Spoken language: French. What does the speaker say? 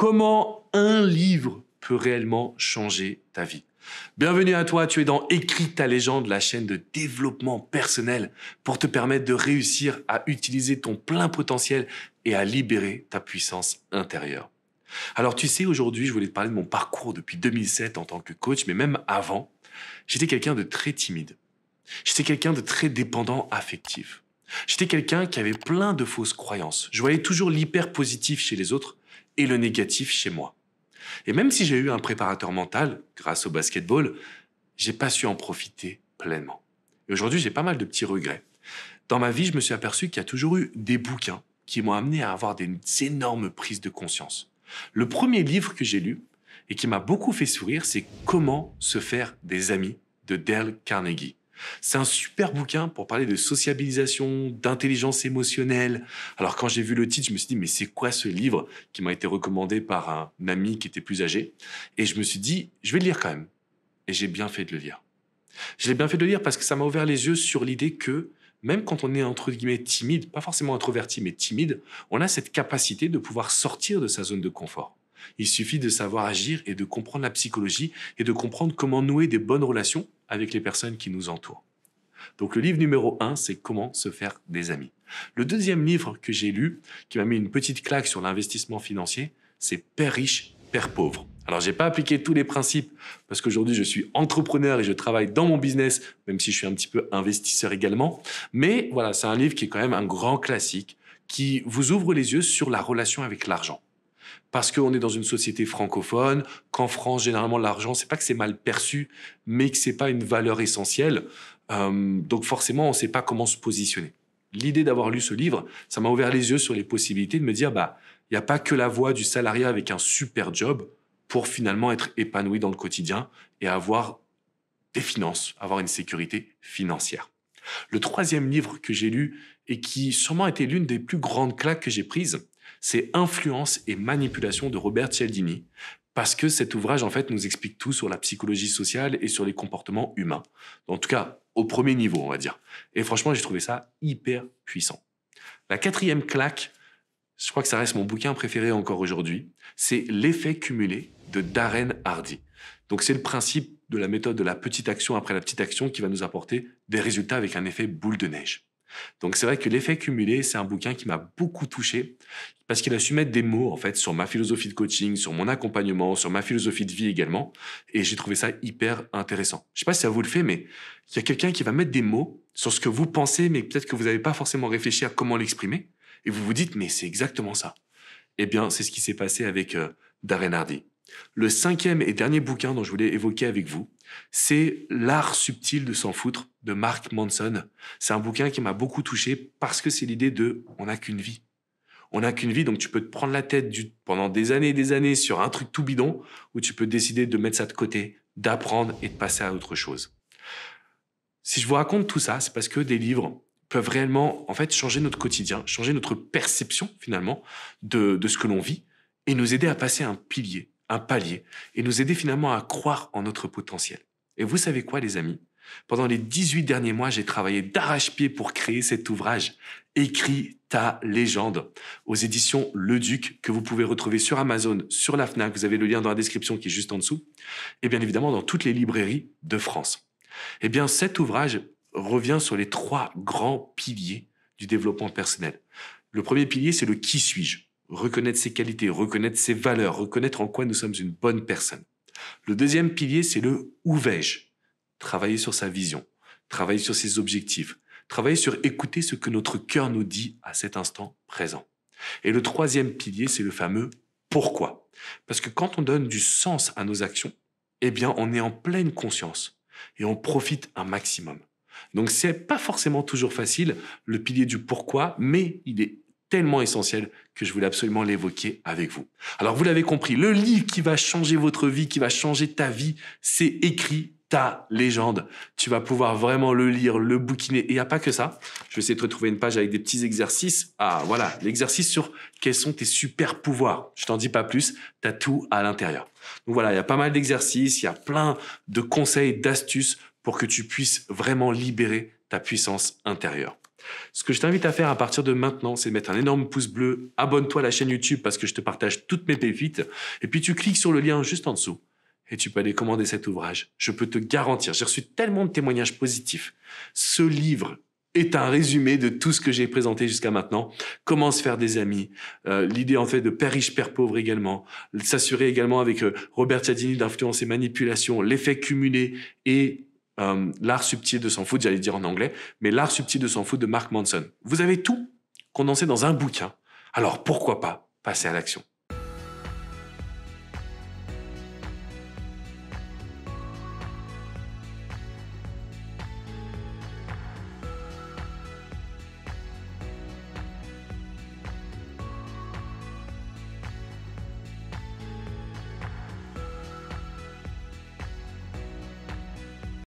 Comment un livre peut réellement changer ta vie? Bienvenue à toi, tu es dans Écris ta légende, la chaîne de développement personnel pour te permettre de réussir à utiliser ton plein potentiel et à libérer ta puissance intérieure. Alors tu sais, aujourd'hui, je voulais te parler de mon parcours depuis 2007 en tant que coach, mais même avant, j'étais quelqu'un de très timide. J'étais quelqu'un de très dépendant affectif. J'étais quelqu'un qui avait plein de fausses croyances. Je voyais toujours l'hyper positif chez les autres et le négatif chez moi. Et même si j'ai eu un préparateur mental, grâce au basketball, j'ai pas su en profiter pleinement. Et aujourd'hui, j'ai pas mal de petits regrets. Dans ma vie, je me suis aperçu qu'il y a toujours eu des bouquins qui m'ont amené à avoir des énormes prises de conscience. Le premier livre que j'ai lu et qui m'a beaucoup fait sourire, c'est Comment se faire des amis de Dale Carnegie. C'est un super bouquin pour parler de sociabilisation, d'intelligence émotionnelle. Alors quand j'ai vu le titre, je me suis dit mais c'est quoi ce livre qui m'a été recommandé par un ami qui était plus âgé? Et je me suis dit je vais le lire quand même. Et j'ai bien fait de le lire. Je l'ai bien fait de le lire parce que ça m'a ouvert les yeux sur l'idée que même quand on est entre guillemets timide, pas forcément introverti mais timide, on a cette capacité de pouvoir sortir de sa zone de confort. Il suffit de savoir agir et de comprendre la psychologie et de comprendre comment nouer des bonnes relations avec les personnes qui nous entourent. Donc le livre numéro 1, c'est Comment se faire des amis. Le deuxième livre que j'ai lu, qui m'a mis une petite claque sur l'investissement financier, c'est Père riche, Père pauvre. Alors j'ai pas appliqué tous les principes parce qu'aujourd'hui je suis entrepreneur et je travaille dans mon business, même si je suis un petit peu investisseur également. Mais voilà, c'est un livre qui est quand même un grand classique qui vous ouvre les yeux sur la relation avec l'argent. Parce qu'on est dans une société francophone, qu'en France, généralement, l'argent, c'est pas que c'est mal perçu, mais que c'est pas une valeur essentielle. Donc forcément, on ne sait pas comment se positionner. L'idée d'avoir lu ce livre, ça m'a ouvert les yeux sur les possibilités de me dire, bah, il n'y a pas que la voie du salariat avec un super job pour finalement être épanoui dans le quotidien et avoir des finances, avoir une sécurité financière. Le troisième livre que j'ai lu et qui sûrement a été l'une des plus grandes claques que j'ai prises, c'est Influence et manipulation de Robert Cialdini, parce que cet ouvrage en fait nous explique tout sur la psychologie sociale et sur les comportements humains. En tout cas, au premier niveau, on va dire. Et franchement, j'ai trouvé ça hyper puissant. La quatrième claque, je crois que ça reste mon bouquin préféré encore aujourd'hui, c'est L'effet cumulé de Darren Hardy. Donc c'est le principe de la méthode de la petite action après la petite action qui va nous apporter des résultats avec un effet boule de neige. Donc c'est vrai que L'effet cumulé, c'est un bouquin qui m'a beaucoup touché parce qu'il a su mettre des mots en fait sur ma philosophie de coaching, sur mon accompagnement, sur ma philosophie de vie également, et j'ai trouvé ça hyper intéressant. Je sais pas si ça vous le fait, mais il y a quelqu'un qui va mettre des mots sur ce que vous pensez, mais peut-être que vous n'avez pas forcément réfléchi à comment l'exprimer, et vous vous dites mais c'est exactement ça. Eh bien, c'est ce qui s'est passé avec Darren Hardy. Le cinquième et dernier bouquin dont je voulais évoquer avec vous, c'est L'art subtil de s'en foutre de Mark Manson. C'est un bouquin qui m'a beaucoup touché parce que c'est l'idée de on n'a qu'une vie. On n'a qu'une vie, donc tu peux te prendre la tête pendant des années et des années sur un truc tout bidon ou tu peux décider de mettre ça de côté, d'apprendre et de passer à autre chose. Si je vous raconte tout ça, c'est parce que des livres peuvent réellement en fait changer notre quotidien, changer notre perception finalement de ce que l'on vit et nous aider à passer un palier, et nous aider finalement à croire en notre potentiel. Et vous savez quoi, les amis? Pendant les 18 derniers mois, j'ai travaillé d'arrache-pied pour créer cet ouvrage, Écris ta légende, aux éditions Le Duc, que vous pouvez retrouver sur Amazon, sur la Fnac, vous avez le lien dans la description qui est juste en dessous, et bien évidemment dans toutes les librairies de France. Eh bien, cet ouvrage revient sur les 3 grands piliers du développement personnel. Le premier pilier, c'est le qui suis-je? Reconnaître ses qualités, reconnaître ses valeurs, reconnaître en quoi nous sommes une bonne personne. Le deuxième pilier, c'est le où vais-je? Travailler sur sa vision, travailler sur ses objectifs, travailler sur écouter ce que notre cœur nous dit à cet instant présent. Et le troisième pilier, c'est le fameux pourquoi. Parce que quand on donne du sens à nos actions, eh bien, on est en pleine conscience et on profite un maximum. Donc, c'est pas forcément toujours facile, le pilier du pourquoi, mais il est tellement essentiel que je voulais absolument l'évoquer avec vous. Alors, vous l'avez compris, le livre qui va changer votre vie, qui va changer ta vie, c'est Écris ta légende. Tu vas pouvoir vraiment le lire, le bouquiner. Et il n'y a pas que ça. Je vais essayer de retrouver une page avec des petits exercices. Ah, voilà, l'exercice sur quels sont tes super pouvoirs. Je t'en dis pas plus, tu as tout à l'intérieur. Donc voilà, il y a pas mal d'exercices, il y a plein de conseils, d'astuces pour que tu puisses vraiment libérer ta puissance intérieure. Ce que je t'invite à faire à partir de maintenant, c'est de mettre un énorme pouce bleu, abonne-toi à la chaîne YouTube parce que je te partage toutes mes pépites, et puis tu cliques sur le lien juste en dessous et tu peux aller commander cet ouvrage. Je peux te garantir, j'ai reçu tellement de témoignages positifs. Ce livre est un résumé de tout ce que j'ai présenté jusqu'à maintenant. Comment se faire des amis, l'idée en fait de père riche, père pauvre également, s'assurer également avec Robert Cialdini d'influence et manipulation, l'effet cumulé et l'art subtil de s'en foutre, j'allais dire en anglais, mais l'art subtil de s'en foutre de Mark Manson. Vous avez tout condensé dans un bouquin. Alors pourquoi pas passer à l'action?